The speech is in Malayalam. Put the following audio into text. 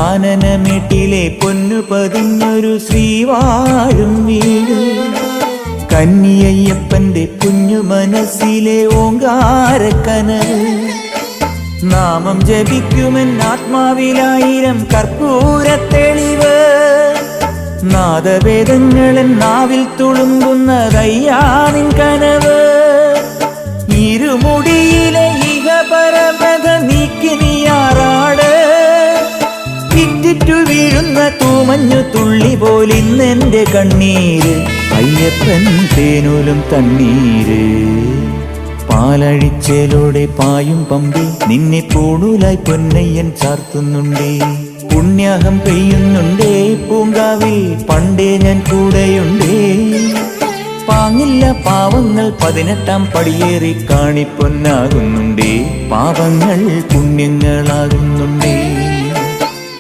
കാനനമേട്ടിലെ പൊന്നു പതിഞ്ഞൊരു ശ്രീവാഴും വീട്, കന്നിയയ്യപ്പന്റെ കുഞ്ഞു മനസ്സിലെ ഓങ്കാരക്കനവ്. നാമം ജപിക്കുമെൻ ആത്മാവിലായിരം കർപ്പൂരത്തെളിവ്, നാദവേദങ്ങളൻ നാവിൽ തുളുമ്പുന്നതയ്യാനിൻ കനവ്. ഇരുമുടിയിലെ ഇഹപരമത നീക്കി നീയാറാട്, ഇറ്റിറ്റു വീഴുന്ന തൂമഞ്ഞു തുള്ളി പോലിന്നെന്റെ കണ്ണീര്. അയ്യപ്പൻ തേനൂലും തണ്ണീര്. പാലഴിച്ചേലോടെ പായും പമ്പി നിന്നെ പൂണൂലായി പൊന്നയ്യൻ ചാർത്തുന്നുണ്ടേ. പുണ്യാഹം പെയ്യുന്നുണ്ടേ പൂങ്കാവിൽ പണ്ടേ ഞാൻ കൂടെയുണ്ടേ. പാങ്ങില്ല പാവങ്ങൾ 18-ാം പടിയേറി കാണിപ്പൊന്നാകുന്നുണ്ടേ. പാപങ്ങൾ പുണ്യങ്ങളാകുന്നുണ്ടേ.